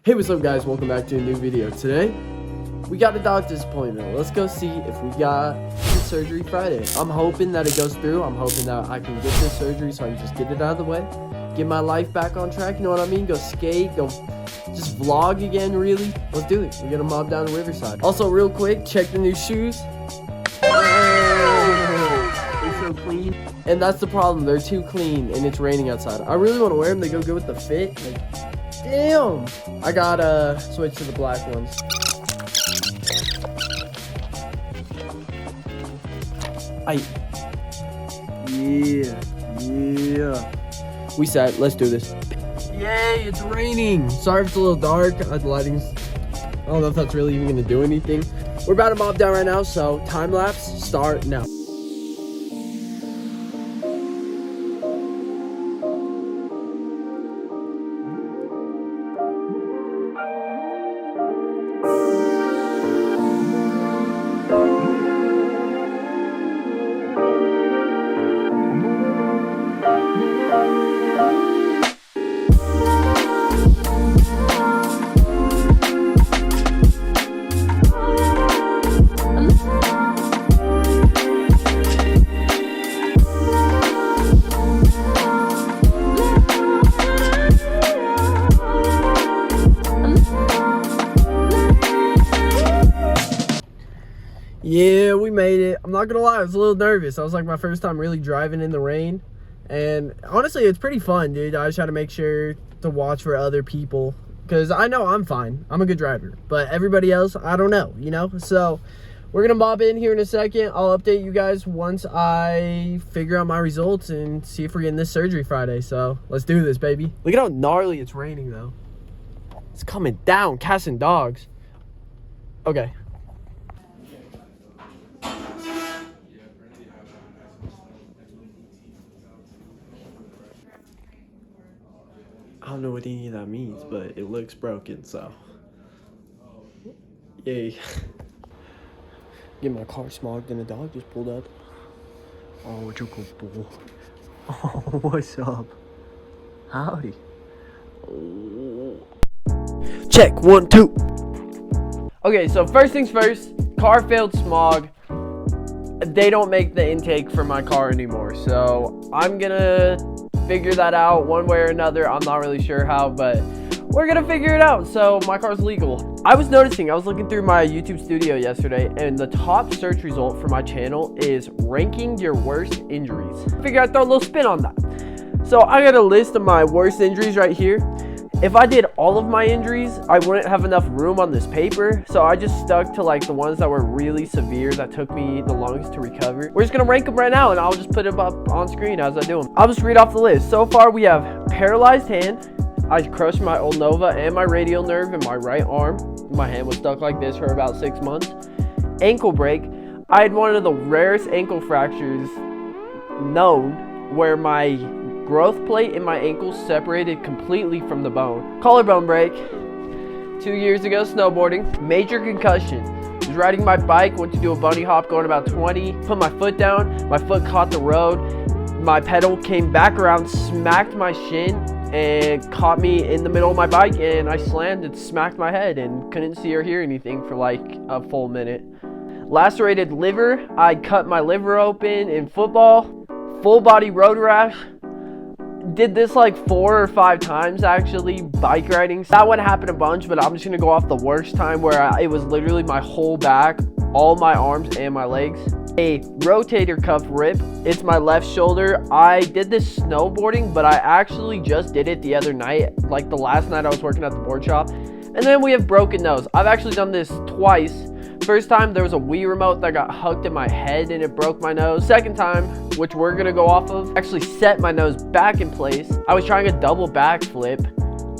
Hey, what's up guys, welcome back to a new video. Today, we got a doctor's appointment. Let's go see if we got the surgery Friday. I'm hoping that it goes through. I'm hoping that I can get this surgery so I can just get it out of the way. Get my life back on track, you know what I mean? Go skate, go just vlog again, really. Let's do it. We're gonna mob down to Riverside. Also, real quick, check the new shoes. They're so clean. And that's the problem, they're too clean and it's raining outside. I really want to wear them, they go good with the fit. Like, damn! I gotta switch to the black ones. Yeah. We set, let's do this. Yay, it's raining! Sorry if it's a little dark, the lighting's... I don't know if that's really even gonna do anything. We're about to mob down right now, so time lapse, start now. Yeah, we made it. I'm not gonna lie, I was a little nervous. That was like my first time really driving in the rain. And honestly, it's pretty fun, dude. I just try to make sure to watch for other people. Because I know I'm fine. I'm a good driver. But everybody else, I don't know, you know? So, we're gonna mob in here in a second. I'll update you guys once I figure out my results and see if we're getting this surgery Friday. So, let's do this, baby. Look at how gnarly it's raining, though. It's coming down, cats and dogs. Okay. I don't know what any of that means, but it looks broken, so. Yay. Get my car smogged and a dog just pulled up. Oh, what you good bull. Oh, what's up? Howdy. Oh. Check, 1, 2. Okay, so first things first, car failed smog. They don't make the intake for my car anymore, so I'm gonna figure that out one way or another. I'm not really sure how, but we're gonna figure it out. So my car's legal. I was looking through my YouTube studio yesterday, and the top search result for my channel is ranking your worst injuries. Figure I'd throw a little spin on that. So I got a list of my worst injuries right here. If I did all of my injuries, I wouldn't have enough room on this paper, so I just stuck to like the ones that were really severe that took me the longest to recover. We're just gonna rank them right now, and I'll just put them up on screen as I do them. I'll just read off the list. So far, we have paralyzed hand. I crushed my ulnova and my radial nerve in my right arm. My hand was stuck like this for about 6 months. Ankle break. I had one of the rarest ankle fractures known, where my growth plate in my ankle separated completely from the bone. Collarbone break. 2 years ago, snowboarding. Major concussion. Was riding my bike, went to do a bunny hop going about 20. Put my foot down, my foot caught the road. My pedal came back around, smacked my shin, and caught me in the middle of my bike, and I slammed and smacked my head and couldn't see or hear anything for like a full minute. Lacerated liver. I cut my liver open in football. Full body road rash. Did this like 4 or 5 times actually, bike riding. That one happened a bunch, but I'm just gonna go off the worst time where it was literally my whole back, all my arms and my legs. A rotator cuff rip. It's my left shoulder. I did this snowboarding, but I actually just did it the other night, like the last night I was working at the board shop. And then we have broken nose. I've actually done this twice. First time, there was a Wii remote that got hooked in my head and it broke my nose. Second time, which we're gonna go off of, actually set my nose back in place. I was trying a double backflip.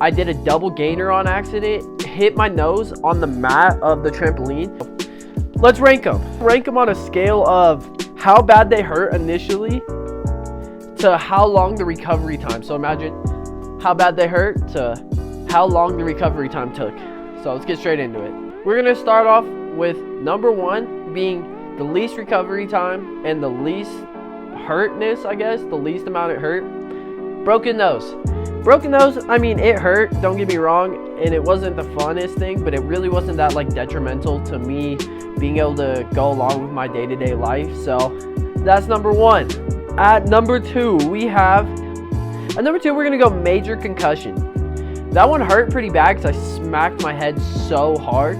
I did a double gainer on accident, hit my nose on the mat of the trampoline. Let's rank them. Rank them on a scale of how bad they hurt initially to how long the recovery time. So imagine how bad they hurt to how long the recovery time took. So let's get straight into it. We're gonna start off with number 1 being the least recovery time and the least hurtness, I guess, the least amount it hurt. Broken nose. Broken nose, I mean, it hurt, don't get me wrong, and it wasn't the funnest thing, but it really wasn't that like detrimental to me being able to go along with my day-to-day life. So that's number 1. At number 2, we're gonna go major concussion. That one hurt pretty bad because I smacked my head so hard,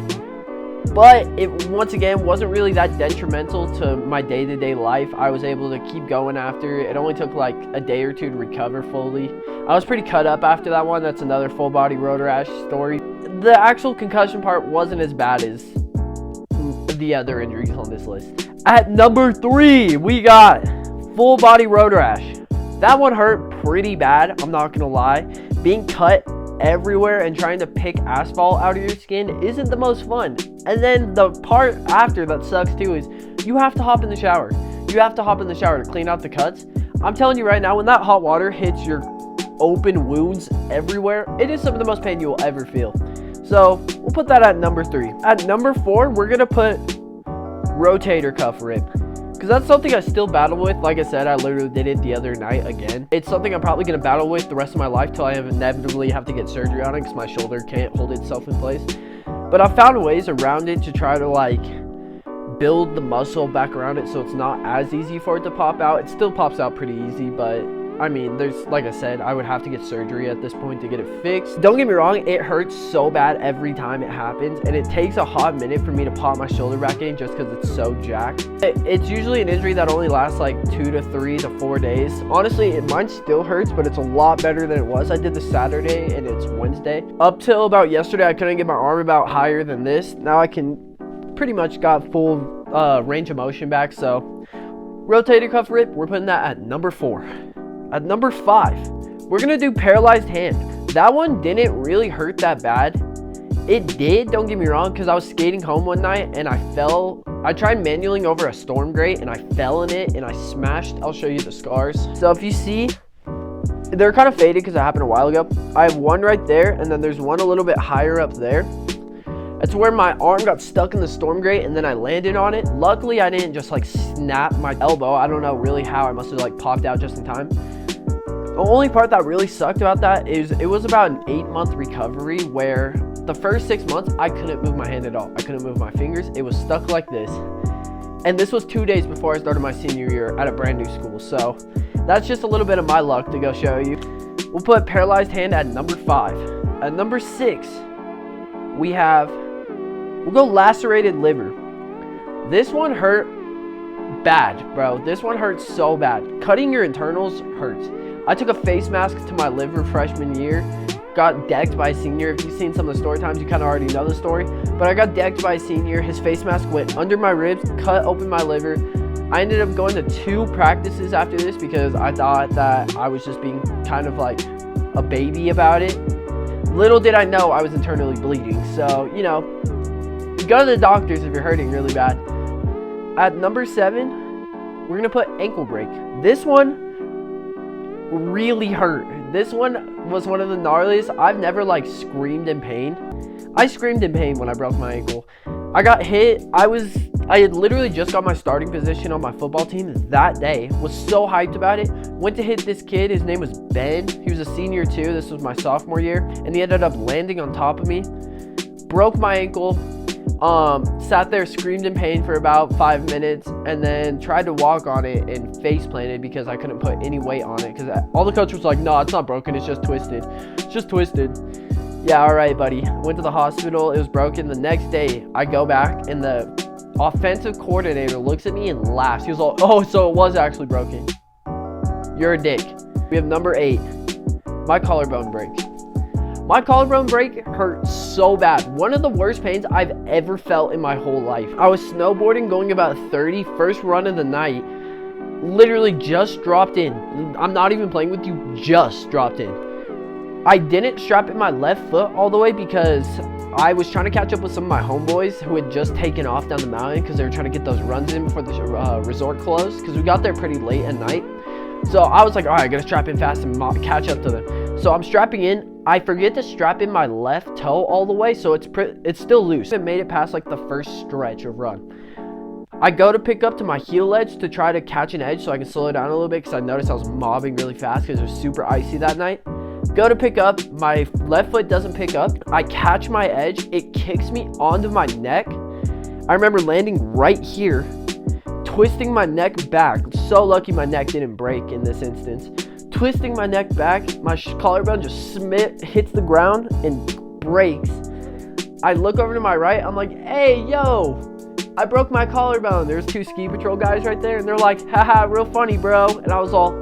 but it once again wasn't really that detrimental to my day-to-day life. I was able to keep going after it. It only took like a day or 2 to recover fully. I was pretty cut up after that one. That's another full body rotor rash story. The actual concussion part wasn't as bad as the other injuries on this list. At number 3, we got full body rotor rash. That one hurt pretty bad, I'm not gonna lie. Being cut everywhere and trying to pick asphalt out of your skin isn't the most fun. And then the part after that sucks too is you have to hop in the shower. You have to hop in the shower to clean out the cuts. I'm telling you right now, when that hot water hits your open wounds everywhere, it is some of the most pain you will ever feel. So we'll put that at number 3. At number 4, we're gonna put rotator cuff rip, because that's something I still battle with. Like I said, I literally did it the other night again. It's something I'm probably gonna battle with the rest of my life till I inevitably have to get surgery on it because my shoulder can't hold itself in place. But I've found ways around it to try to like build the muscle back around it so it's not as easy for it to pop out. It still pops out pretty easy, but I mean, like I said, I would have to get surgery at this point to get it fixed. Don't get me wrong, it hurts so bad every time it happens, and it takes a hot minute for me to pop my shoulder back in just because it's so jacked. It's usually an injury that only lasts like 2 to 3 to 4 days. Honestly, mine still hurts, but it's a lot better than it was. I did this Saturday, and it's Wednesday. Up till about yesterday, I couldn't get my arm about higher than this. Now I can pretty much got full range of motion back, so rotator cuff rip, we're putting that at number 4. At number 5, we're gonna do paralyzed hand. That one didn't really hurt that bad. It did, don't get me wrong, because I was skating home one night and I fell. I tried manualing over a storm grate and I fell in it and I smashed. I'll show you the scars. So if you see, they're kind of faded because it happened a while ago. I have one right there, and then there's one a little bit higher up there. That's where my arm got stuck in the storm grate and then I landed on it. Luckily, I didn't just like snap my elbow. I don't know really how. I must have like popped out just in time. The only part that really sucked about that is it was about an 8-month recovery where the first 6 months, I couldn't move my hand at all. I couldn't move my fingers. It was stuck like this. And this was 2 days before I started my senior year at a brand new school. So that's just a little bit of my luck to go show you. We'll put paralyzed hand at number 5. At number 6, we'll go lacerated liver. This one hurt bad, bro. This one hurts so bad. Cutting your internals hurts. I took a face mask to my liver freshman year, got decked by a senior. If you've seen some of the story times, you kind of already know the story. But I got decked by a senior. His face mask went under my ribs, cut open my liver. I ended up going to 2 practices after this because I thought that I was just being kind of like a baby about it. Little did I know I was internally bleeding. So, you know, go to the doctors if you're hurting really bad. At number 7, we're going to put ankle break. This one really hurt. This one was one of the gnarliest. I've never like screamed in pain. I screamed in pain when I broke my ankle. I got hit. I had literally just got my starting position on my football team that day. Was so hyped about it. Went to hit this kid. His name was Ben. He was a senior too. This was my sophomore year. And he ended up landing on top of me. Broke my ankle. Sat there, screamed in pain for about 5 minutes, and then tried to walk on it and face planted because I couldn't put any weight on it. Because all the coach was like, no, it's not broken. It's just twisted. It's just twisted. Yeah, all right, buddy. Went to the hospital. It was broken. The next day, I go back, and the offensive coordinator looks at me and laughs. He was like, oh, so it was actually broken. You're a dick. We have number 8, my collarbone break. My collarbone break hurt so bad. One of the worst pains I've ever felt in my whole life. I was snowboarding going about 30, first run of the night. Literally just dropped in. I'm not even playing with you, just dropped in. I didn't strap in my left foot all the way because I was trying to catch up with some of my homeboys who had just taken off down the mountain because they were trying to get those runs in before the resort closed because we got there pretty late at night. So I was like, all right, I gotta strap in fast and catch up to them. So I'm strapping in. I forget to strap in my left toe all the way, so it's still loose. It made it past like the first stretch of run. I go to pick up to my heel edge to try to catch an edge so I can slow it down a little bit because I noticed I was mobbing really fast because it was super icy that night. Go to pick up, my left foot doesn't pick up. I catch my edge, it kicks me onto my neck. I remember landing right here, twisting my neck back. So lucky my neck didn't break in this instance. Twisting my neck back, my collarbone just hits the ground and breaks. I look over to my right, I'm like, hey, yo, I broke my collarbone. There's 2 ski patrol guys right there, and they're like, haha, real funny, bro. And I was all,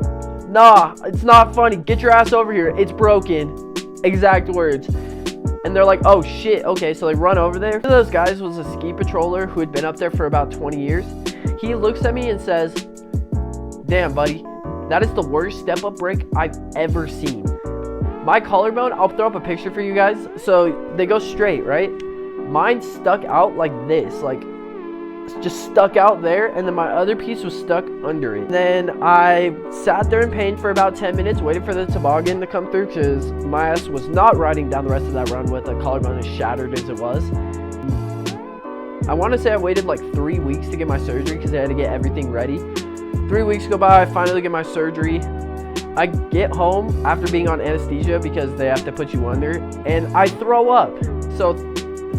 nah, it's not funny. Get your ass over here. It's broken. Exact words. And they're like, oh shit, okay, so they run over there. One of those guys was a ski patroller who had been up there for about 20 years. He looks at me and says, damn, buddy, that is the worst step-up break I've ever seen. My collarbone, I'll throw up a picture for you guys. So they go straight, right? Mine stuck out like this, like just stuck out there, and then my other piece was stuck under it. Then I sat there in pain for about 10 minutes, waiting for the toboggan to come through, because my ass was not riding down the rest of that run with a collarbone as shattered as it was. I want to say I waited like 3 weeks to get my surgery because I had to get everything ready. 3 weeks go by, I finally get my surgery. I get home after being on anesthesia because they have to put you under, and I throw up. So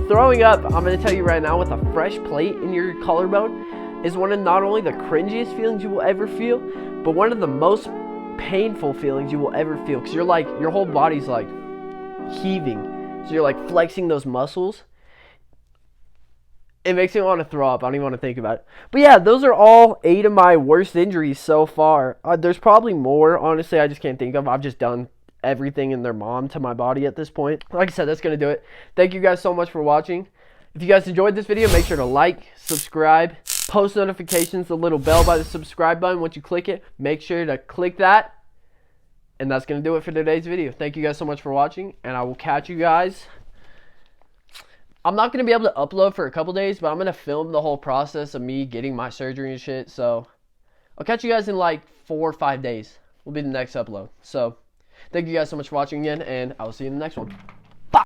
throwing up, I'm going to tell you right now, with a fresh plate in your collarbone is one of not only the cringiest feelings you will ever feel, but one of the most painful feelings you will ever feel, because you're like, your whole body's like heaving. So you're like flexing those muscles. It makes me want to throw up. I don't even want to think about it. But yeah, those are all 8 of my worst injuries so far. There's probably more, honestly, I just can't think of. I've just done everything in their mom to my body at this point. Like I said, that's going to do it. Thank you guys so much for watching. If you guys enjoyed this video, make sure to like, subscribe, post notifications, the little bell by the subscribe button. Once you click it, make sure to click that. And that's going to do it for today's video. Thank you guys so much for watching, and I will catch you guys. I'm not going to be able to upload for a couple days, but I'm going to film the whole process of me getting my surgery and shit. So I'll catch you guys in like 4 or 5 days. Will be the next upload. So thank you guys so much for watching again, and I will see you in the next one.